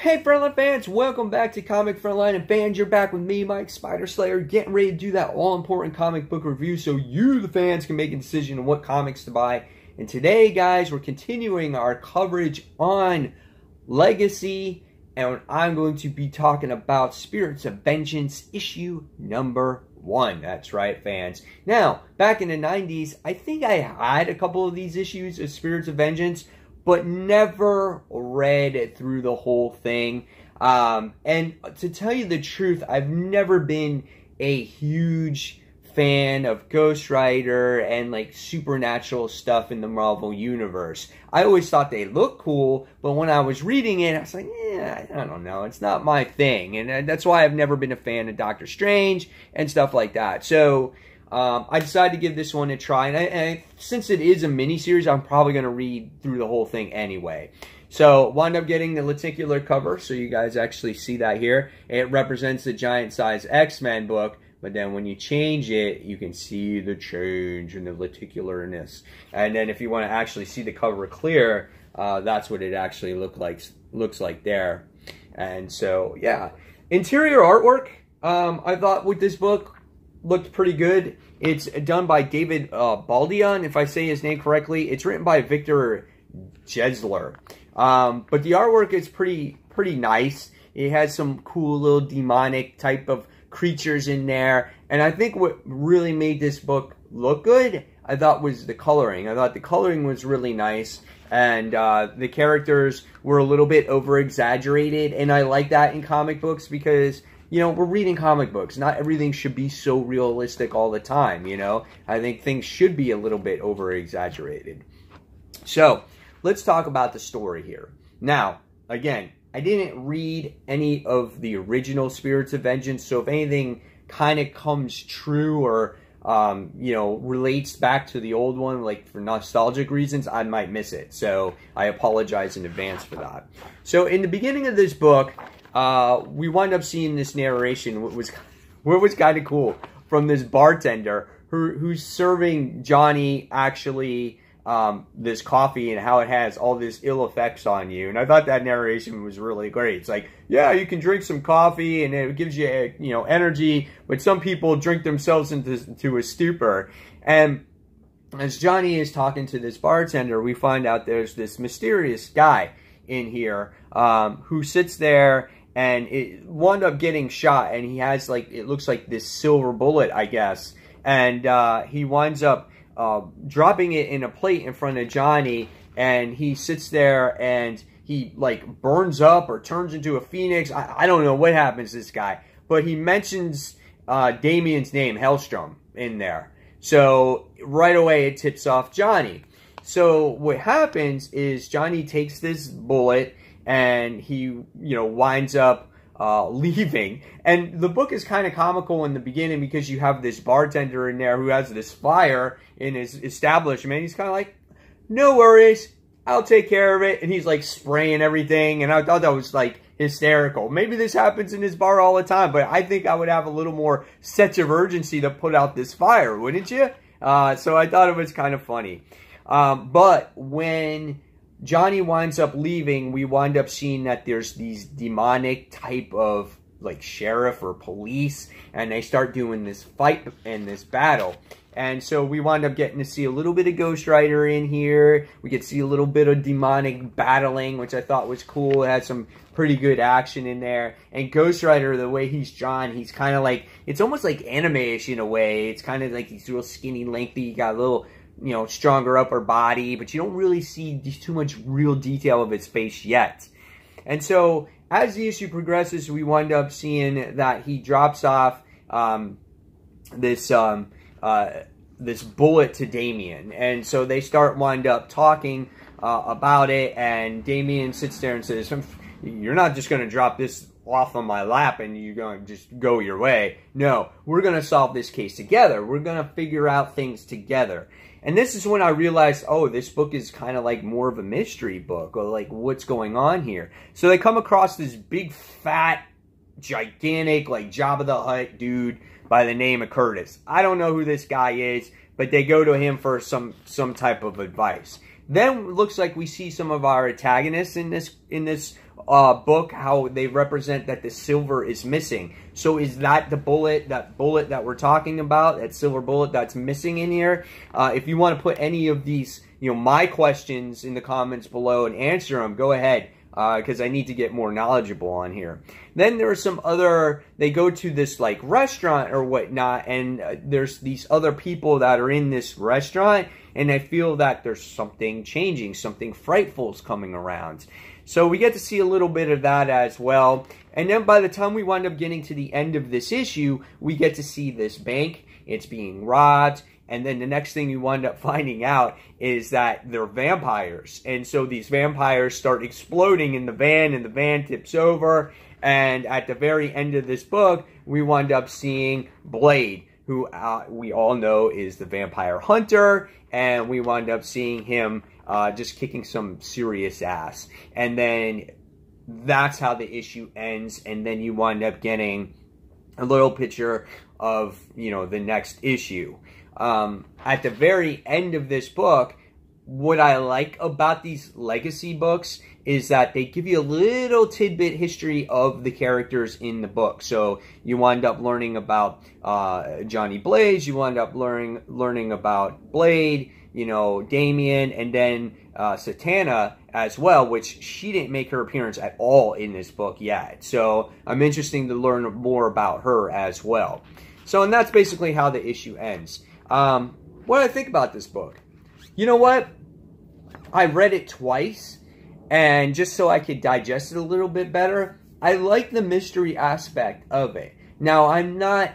Hey Frontline fans, welcome back to Comic Frontline, and fans, you're back with me, Mike Spider Slayer, getting ready to do that all-important comic book review so you, the fans, can make a decision on what comics to buy. And today, guys, we're continuing our coverage on Legacy, and I'm going to be talking about Spirits of Vengeance, issue number 1. That's right, fans. Now, back in the 90s, I think I had a couple of these issues of Spirits of Vengeance, but never read through the whole thing. And to tell you the truth, I've never been a huge fan of Ghost Rider and like supernatural stuff in the Marvel Universe. I always thought they looked cool, but when I was reading it, I was like, yeah, I don't know, it's not my thing. And that's why I've never been a fan of Doctor Strange and stuff like that. So I decided to give this one a try, and since it is a mini-series, I'm probably going to read through the whole thing anyway. So, wound up getting the lenticular cover, so you guys actually see that here. It represents the giant-size X-Men book, but then when you change it, you can see the change in the lenticularness. And then if you want to actually see the cover clear, that's what it actually looks like there. And so, yeah. Interior artwork, I thought with this book, looked pretty good. It's done by David Baldion, if I say his name correctly. It's written by Victor Jesler. But the artwork is pretty nice. It has some cool little demonic type of creatures in there. And I think what really made this book look good, I thought, was the coloring. I thought the coloring was really nice. And the characters were a little bit over-exaggerated. And I like that in comic books because, you know, we're reading comic books. Not everything should be so realistic all the time, you know. I think things should be a little bit over-exaggerated. So, let's talk about the story here. Now, again, I didn't read any of the original Spirits of Vengeance, so if anything kind of comes true or, you know, relates back to the old one, like for nostalgic reasons, I might miss it. So, I apologize in advance for that. So, in the beginning of this book, we wind up seeing this narration, what was kind of cool, from this bartender who's serving Johnny actually this coffee and how it has all this ill effects on you. And I thought that narration was really great. It's like, yeah, you can drink some coffee and it gives you, you know, energy, but some people drink themselves into a stupor. And as Johnny is talking to this bartender, we find out there's this mysterious guy in here who sits there and it wound up getting shot, and he has, like, it looks like this silver bullet, I guess. And he winds up dropping it in a plate in front of Johnny, and he sits there and he, like, burns up or turns into a phoenix. I don't know what happens to this guy, but he mentions Damien's name, Hellstrom, in there. So right away it tips off Johnny. So what happens is Johnny takes this bullet and he, you know, winds up leaving. And the book is kind of comical in the beginning because you have this bartender in there who has this fire in his establishment. He's kind of like, no worries, I'll take care of it. And he's like spraying everything. And I thought that was like hysterical. Maybe this happens in his bar all the time, but I think I would have a little more sense of urgency to put out this fire, wouldn't you? So I thought it was kind of funny. But when Johnny winds up leaving, we wind up seeing that there's these demonic type of like sheriff or police, and they start doing this fight and this battle. And so we wind up getting to see a little bit of Ghost Rider in here. We get to see a little bit of demonic battling, which I thought was cool. It had some pretty good action in there. And Ghost Rider, the way he's drawn, he's kind of like, it's almost like anime-ish in a way. It's kind of like he's real skinny, lengthy, got a little, you know, stronger upper body, but you don't really see too much real detail of his face yet. And so, as the issue progresses, we wind up seeing that he drops off this bullet to Damien. And so they wind up talking about it, and Damien sits there and says, you're not just going to drop this off on my lap and you're going to just go your way. No, we're going to solve this case together. We're going to figure out things together. And this is when I realized, oh, this book is kind of like more of a mystery book, or like what's going on here. So they come across this big, fat, gigantic, like Jabba the Hutt dude by the name of Curtis. I don't know who this guy is, but they go to him for some type of advice. Then it looks like we see some of our antagonists in this book how they represent that the silver is missing. So is that the bullet, that we're talking about, that silver bullet that's missing in here? If you want to put any of these, my questions in the comments below and answer them, go ahead. Because I need to get more knowledgeable on here. Then there are some other, they go to this like restaurant or whatnot, and there's these other people that are in this restaurant, and I feel that there's something changing, something frightful is coming around. So we get to see a little bit of that as well. And then by the time we wind up getting to the end of this issue, we get to see this bank, it's being robbed. And then the next thing you wind up finding out is that they're vampires. And so these vampires start exploding in the van, and the van tips over. And at the very end of this book, we wind up seeing Blade, who we all know is the vampire hunter. And we wind up seeing him just kicking some serious ass. And then that's how the issue ends. And then you wind up getting a little picture of, the next issue. At the very end of this book, what I like about these legacy books is that they give you a little tidbit history of the characters in the book. So you wind up learning about Johnny Blaze, you wind up learning about Blade, Damien, and then Satana as well, which she didn't make her appearance at all in this book yet. So I'm interested to learn more about her as well. So, and that's basically how the issue ends. What do I think about this book? You know what? I read it twice, and just so I could digest it a little bit better, I like the mystery aspect of it. Now, I'm not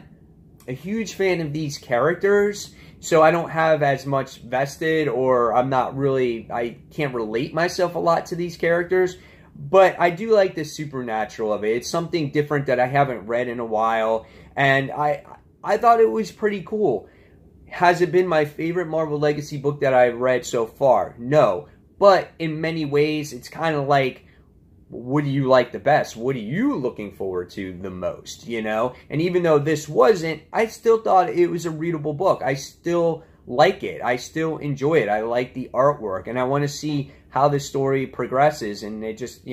a huge fan of these characters, so I don't have as much vested, or I can't relate myself a lot to these characters, but I do like the supernatural of it. It's something different that I haven't read in a while, and I thought it was pretty cool. Has it been my favorite Marvel Legacy book that I've read so far? No. But in many ways, it's kind of like, what do you like the best? What are you looking forward to the most, And even though this wasn't, I still thought it was a readable book. I still like it. I still enjoy it. I like the artwork. And I want to see how the story progresses. And it just,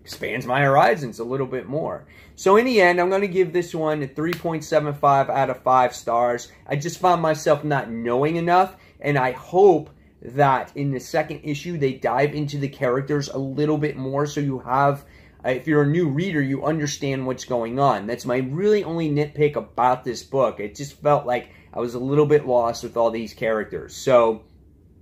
expands my horizons a little bit more. So in the end, I'm going to give this one a 3.75 out of 5 stars. I just found myself not knowing enough, and I hope that in the second issue, they dive into the characters a little bit more, so you have, if you're a new reader, you understand what's going on. That's my really only nitpick about this book. It just felt like I was a little bit lost with all these characters. So,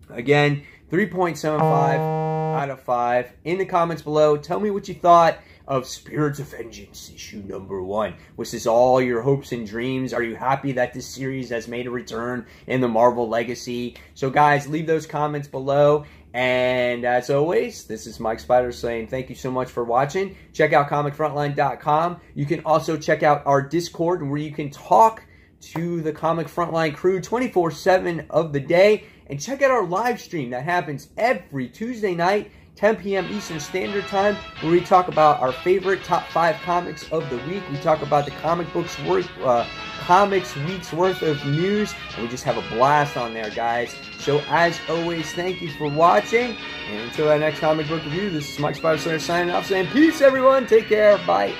again, 3.75 out of 5. In the comments below, tell me what you thought of Spirits of Vengeance, issue number 1. Was this all your hopes and dreams? Are you happy that this series has made a return in the Marvel Legacy? So guys, leave those comments below. And as always, this is Mike Spider saying thank you so much for watching. Check out comicfrontline.com. You can also check out our Discord, where you can talk to the Comic Frontline crew 24/7 of the day. And check out our live stream that happens every Tuesday night, 10 p.m. Eastern Standard Time, where we talk about our favorite top 5 comics of the week. We talk about the comics week's worth of news, and we just have a blast on there, guys. So as always, thank you for watching, and until our next comic book review, this is Mike Spider signing off, saying peace, everyone. Take care. Bye.